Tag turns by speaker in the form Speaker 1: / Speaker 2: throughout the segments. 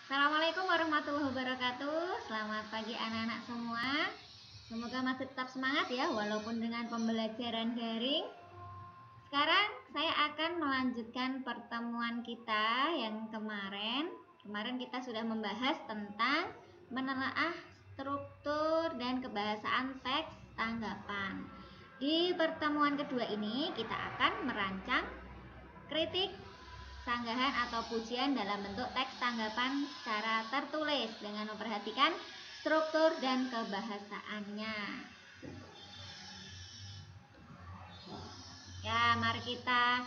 Speaker 1: Assalamualaikum warahmatullahi wabarakatuh. Selamat pagi anak-anak semua. Semoga masih tetap semangat ya walaupun dengan pembelajaran daring. Sekarang saya akan melanjutkan pertemuan kita yang kemarin. Kemarin kita sudah membahas tentang menelaah struktur dan kebahasaan teks tanggapan. Di pertemuan kedua ini kita akan merancang kritik, sanggahan atau pujian dalam bentuk teks tanggapan secara tertulis dengan memperhatikan struktur dan kebahasaannya. Ya, mari kita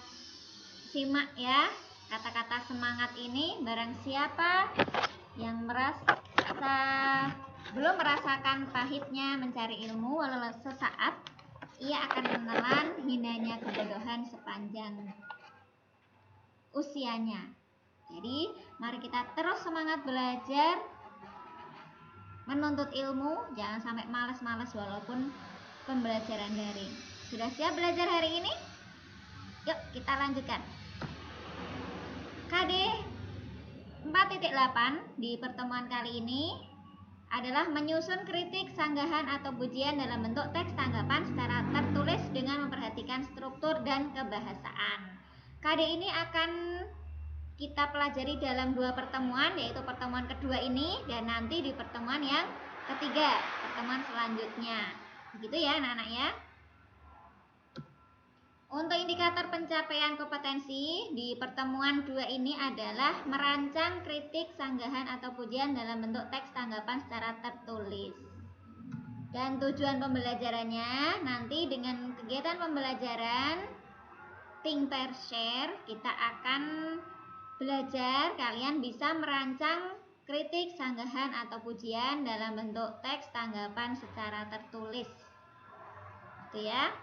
Speaker 1: simak ya kata-kata semangat ini. Barang siapa yang belum merasakan pahitnya mencari ilmu, walau sesaat ia akan menelan hinanya kebodohan sepanjang usianya. Jadi mari kita terus semangat belajar, menuntut ilmu, jangan sampai malas-malas walaupun pembelajaran daring. Sudah siap belajar hari ini? Yuk kita lanjutkan. KD 4.8 di pertemuan kali ini adalah menyusun kritik, sanggahan atau pujian dalam bentuk teks tanggapan secara tertulis dengan memperhatikan struktur dan kebahasaan. KD ini akan kita pelajari dalam dua pertemuan, yaitu pertemuan kedua ini dan nanti di pertemuan yang ketiga, pertemuan selanjutnya. Begitu ya anak-anak ya. Untuk indikator pencapaian kompetensi di pertemuan 2 ini adalah merancang kritik, sanggahan atau pujian dalam bentuk teks tanggapan secara tertulis. Dan tujuan pembelajarannya nanti dengan kegiatan pembelajaran Think Pair Share kita akan belajar kalian bisa merancang kritik, sanggahan atau pujian dalam bentuk teks tanggapan secara tertulis. Itu ya.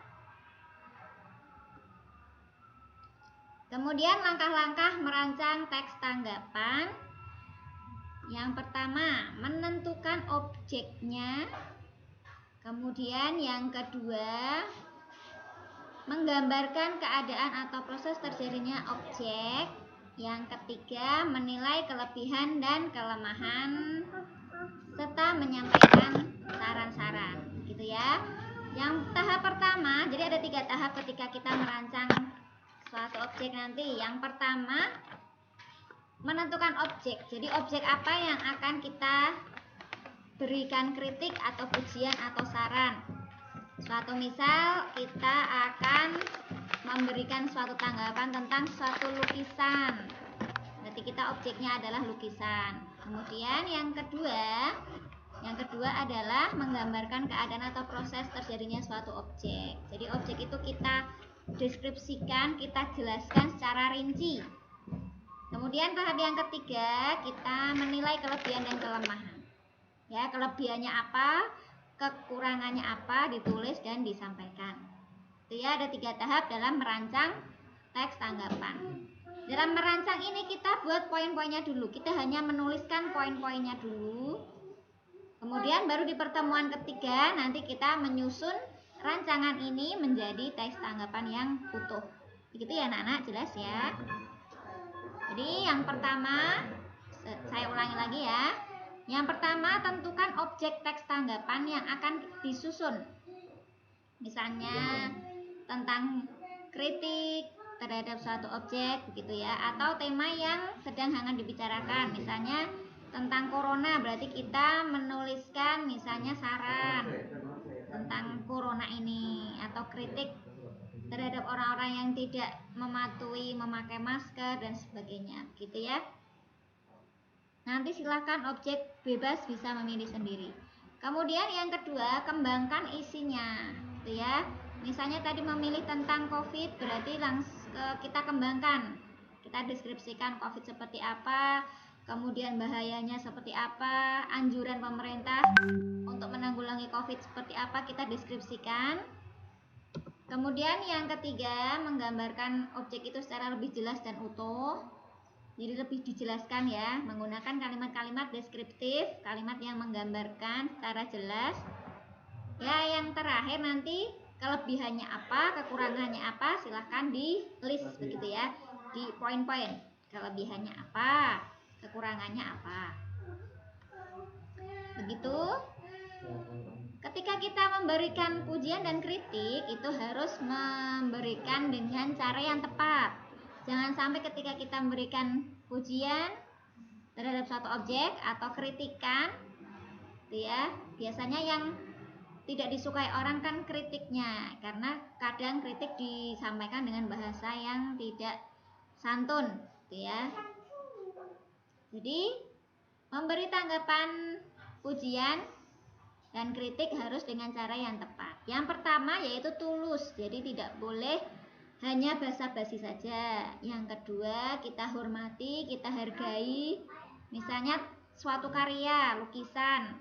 Speaker 1: Kemudian langkah-langkah merancang teks tanggapan. Yang pertama, menentukan objeknya. Kemudian yang kedua, menggambarkan keadaan atau proses terjadinya objek. Yang ketiga, menilai kelebihan dan kelemahan serta menyampaikan saran-saran, gitu ya. Yang tahap pertama, jadi ada 3 tahap ketika kita merancang suatu objek nanti. Yang pertama, menentukan objek. Jadi objek apa yang akan kita berikan kritik atau pujian atau saran. Suatu misal kita akan memberikan suatu tanggapan tentang suatu lukisan. Berarti kita objeknya adalah lukisan. Kemudian yang kedua adalah menggambarkan keadaan atau proses terjadinya suatu objek. Jadi objek itu kita deskripsikan, kita jelaskan secara rinci. Kemudian tahap yang ketiga, kita menilai kelebihan dan kelemahan. Ya, kelebihannya apa, kekurangannya apa, ditulis dan disampaikan. Itu ya, ada 3 tahap dalam merancang teks tanggapan. Dalam merancang ini kita buat poin-poinnya dulu. Kita hanya menuliskan poin-poinnya dulu. Kemudian baru di pertemuan ketiga nanti kita menyusun rancangan ini menjadi teks tanggapan yang utuh. Begitu ya anak-anak, jelas ya. Jadi yang pertama, saya ulangi lagi ya. Yang pertama, tentukan objek teks tanggapan yang akan disusun. Misalnya tentang kritik terhadap suatu objek begitu ya, atau tema yang sedang hangat dibicarakan. Misalnya tentang corona, berarti kita menuliskan misalnya saran tentang corona ini atau kritik terhadap orang-orang yang tidak mematuhi memakai masker dan sebagainya gitu ya. Nanti silahkan objek bebas bisa memilih sendiri. Kemudian yang kedua, kembangkan isinya gitu ya. Misalnya tadi memilih tentang COVID, berarti kita kembangkan. Kita deskripsikan COVID seperti apa, kemudian bahayanya seperti apa, anjuran pemerintah untuk menanggulangi COVID seperti apa, kita deskripsikan. Kemudian yang ketiga, menggambarkan objek itu secara lebih jelas dan utuh. Jadi lebih dijelaskan ya, menggunakan kalimat-kalimat deskriptif, kalimat yang menggambarkan secara jelas. Ya, yang terakhir nanti kelebihannya apa, kekurangannya apa, silahkan di list begitu ya, di poin-poin. Kelebihannya apa, kekurangannya apa. Begitu. Ketika kita memberikan pujian dan kritik, itu harus memberikan dengan cara yang tepat. Jangan sampai ketika kita memberikan pujian terhadap suatu objek atau kritikan, ya, biasanya yang tidak disukai orang kan kritiknya, karena kadang kritik disampaikan dengan bahasa yang tidak santun, ya. Jadi memberi tanggapan pujian dan kritik harus dengan cara yang tepat. Yang pertama yaitu tulus, jadi tidak boleh hanya basa-basi saja. Yang kedua, kita hormati, kita hargai. Misalnya suatu karya, lukisan.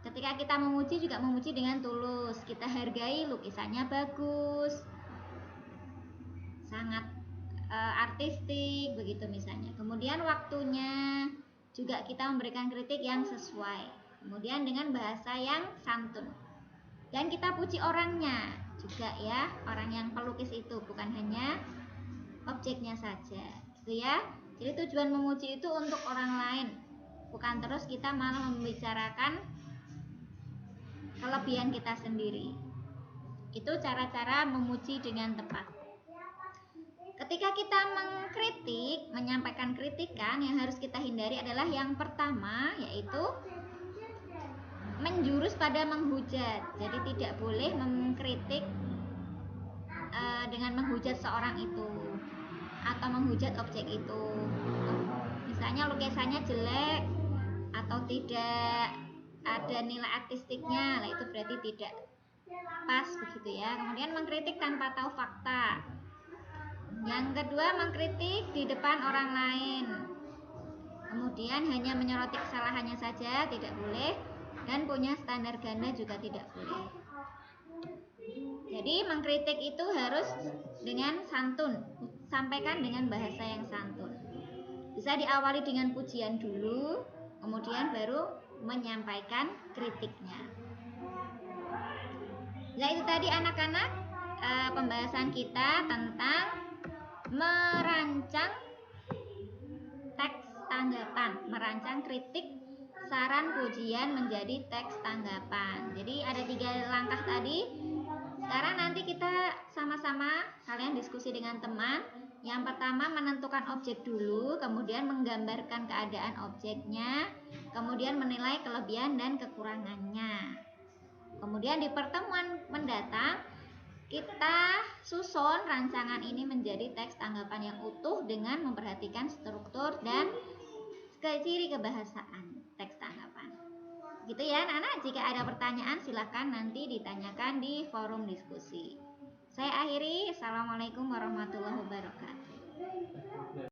Speaker 1: Ketika kita memuji juga memuji dengan tulus. Kita hargai lukisannya bagus, sangat artistik, begitu misalnya. Kemudian waktunya juga kita memberikan kritik yang sesuai. Kemudian dengan bahasa yang santun. Dan kita puji orangnya juga ya, orang yang pelukis itu, bukan hanya objeknya saja, gitu ya. Jadi tujuan memuji itu untuk orang lain, bukan terus kita malah membicarakan kelebihan kita sendiri. Itu cara-cara memuji dengan tepat. Ketika kita mengkritik, menyampaikan kritikan, yang harus kita hindari adalah yang pertama, yaitu menjurus pada menghujat. Jadi tidak boleh mengkritik dengan menghujat seorang itu atau menghujat objek itu. Misalnya lukisannya jelek atau tidak ada nilai artistiknya, nah itu berarti tidak pas, begitu ya. Kemudian mengkritik tanpa tahu fakta. Yang kedua, mengkritik di depan orang lain. Kemudian hanya menyoroti kesalahannya saja, tidak boleh. Dan punya standar ganda juga tidak boleh. Jadi mengkritik itu harus dengan santun, sampaikan dengan bahasa yang santun. Bisa diawali dengan pujian dulu, kemudian baru menyampaikan kritiknya. Nah itu tadi anak-anak, pembahasan kita tentang merancang teks tanggapan, merancang kritik, saran, pujian menjadi teks tanggapan. Jadi ada 3 langkah tadi. Sekarang nanti kita sama-sama kalian diskusi dengan teman. Yang pertama menentukan objek dulu, kemudian menggambarkan keadaan objeknya, kemudian menilai kelebihan dan kekurangannya. Kemudian di pertemuan mendatang kita susun rancangan ini menjadi teks tanggapan yang utuh dengan memperhatikan struktur dan ciri kebahasaan teks tanggapan. Gitu ya anak-anak, jika ada pertanyaan silahkan nanti ditanyakan di forum diskusi. Saya akhiri, Assalamualaikum warahmatullahi wabarakatuh.